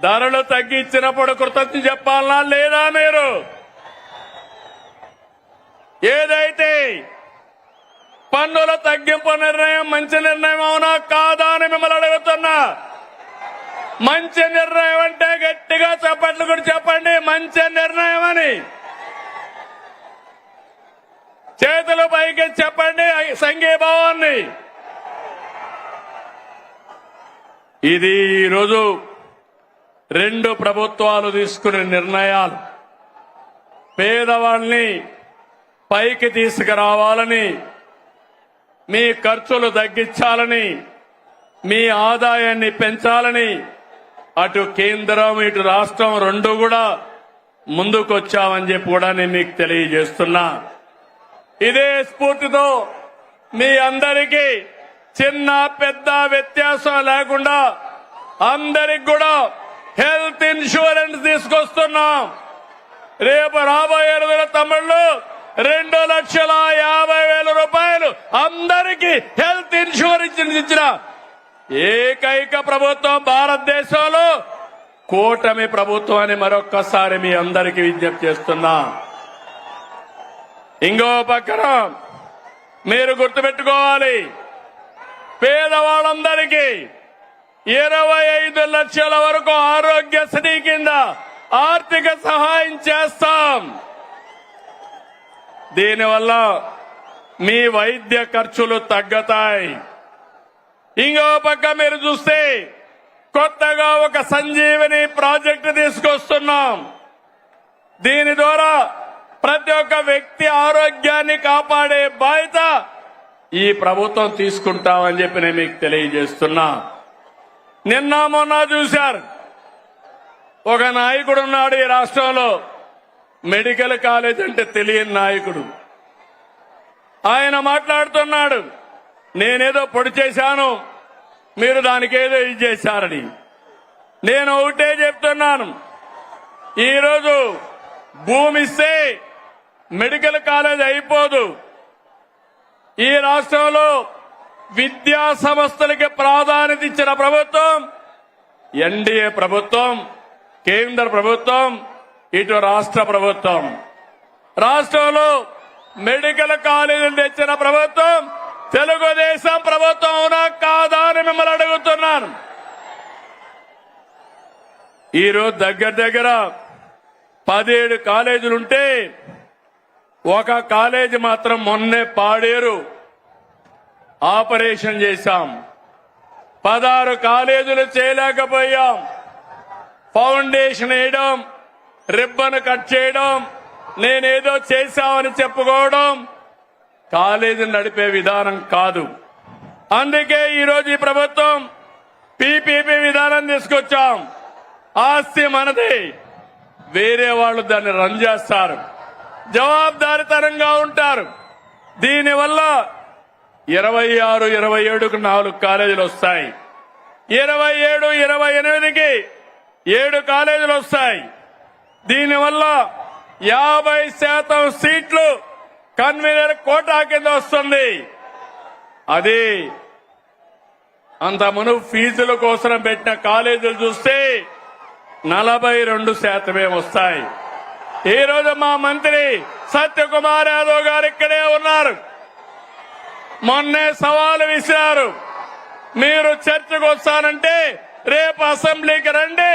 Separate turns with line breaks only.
ధరలు తగ్గించినప్పుడు కృతజ్ఞత చెప్పాలనా లేదా? మీరు ఏదైతే పన్నుల తగ్గింపు నిర్ణయం మంచి నిర్ణయం అవునా కాదా అని మిమ్మల్ని అడుగుతున్నా. మంచి నిర్ణయం అంటే గట్టిగా చప్పట్లు కూడా చెప్పండి, మంచి నిర్ణయం అని. చేతులు పైకి చెప్పండి సంఘీభావాన్ని. ఇది ఈరోజు రెండు ప్రభుత్వాలు తీసుకునే నిర్ణయాలు. పేదవాళ్ళని పైకి తీసుకురావాలని, మీ ఖర్చులు తగ్గించాలని, మీ ఆదాయాన్ని పెంచాలని అటు కేంద్రం ఇటు రాష్ట్రం రెండు కూడా ముందుకొచ్చామని చెప్పి కూడా నేను మీకు తెలియజేస్తున్నా. ఇదే స్ఫూర్తితో మీ అందరికీ చిన్న పెద్ద వ్యత్యాసం లేకుండా అందరికి కూడా హెల్త్ ఇన్సూరెన్స్ తీసుకొస్తున్నాం. రేపు రాబోయే రోజుల తమిళ్లు 2,50,000 రూపాయలు అందరికీ హెల్త్ ఇన్సూరెన్స్ ఇచ్చిన ఏకైక ప్రభుత్వం భారతదేశంలో కూటమి ప్రభుత్వం అని మరొక్కసారి మీ అందరికీ విజ్ఞప్తి చేస్తున్నా. ఇంకో పక్కన మీరు గుర్తుపెట్టుకోవాలి, పేదవాళ్ళందరికీ 25 లక్షల వరకు ఆరోగ్యశ్రీ కింద ఆర్థిక సహాయం చేస్తాం. దీనివల్ల మీ వైద్య ఖర్చులు తగ్గుతాయి. ఇంకో పక్క మీరు చూస్తే కొత్తగా ఒక సంజీవని ప్రాజెక్టు తీసుకొస్తున్నాం. దీని ద్వారా ప్రతి ఒక్క వ్యక్తి ఆరోగ్యాన్ని కాపాడే బాధ్యత ఈ ప్రభుత్వం తీసుకుంటామని చెప్పి నేను మీకు తెలియజేస్తున్నా. నిన్న మొన్న చూశారు, ఒక నాయకుడు ఉన్నాడు ఈ రాష్ట్రంలో, మెడికల్ కాలేజ్ అంటే తెలియని నాయకుడు. ఆయన మాట్లాడుతున్నాడు, నేనేదో పొడి చేశాను, మీరు దానికేదో ఇది చేశారని. నేను ఒకటే చెప్తున్నాను, ఈరోజు భూమి ఇస్తే మెడికల్ కాలేజ్ అయిపోదు. ఈ రాష్ట్రంలో విద్యా సంస్థలకి ప్రాధాన్యత ఇచ్చిన ప్రభుత్వం ఎన్డీఏ ప్రభుత్వం, కేంద్ర ప్రభుత్వం, ఇటు రాష్ట్ర ప్రభుత్వం. రాష్ట్రంలో మెడికల్ కాలేజీలు తెచ్చిన ప్రభుత్వం తెలుగుదేశం ప్రభుత్వం అవునా కాదా అని మిమ్మల్ని అడుగుతున్నాను. ఈరోజు దగ్గర 17 కాలేజీలుంటే ఒక కాలేజీ మాత్రం మొన్నే పాడేరు ఆపరేషన్ చేశాం. 16 కాలేజీలు చేయలేకపోయాం. ఫౌండేషన్ వేయడం, రిబ్బన్ కట్ చేయడం, నేనేదో చేశామని చెప్పుకోవడం కాలేజీని నడిపే విధానం కాదు. అందుకే ఈరోజు ఈ ప్రభుత్వం పీపీపీ విధానం తీసుకొచ్చాం. ఆస్తి మనది, వేరే వాళ్ళు దాన్ని రన్ చేస్తారు, జవాబుదారీతనంగా ఉంటారు. దీనివల్ల 26, 27కు 4 కాలేజీలు వస్తాయి. 27, 28కి 7 కాలేజీలు వస్తాయి. దీనివల్ల 50% సీట్లు కన్వీనర్ కోటా కింద వస్తుంది. అది అంత మునుపు ఫీజుల కోసం పెట్టిన కాలేజీలు చూస్తే 42% వస్తాయి. ఈ రోజు మా మంత్రి సత్యకుమార్ యాదవ్ గారు ఇక్కడే ఉన్నారు. మొన్నే సవాలు విసిరారు, మీరు చర్చకు వస్తానంటే రేపు అసెంబ్లీకి రండి,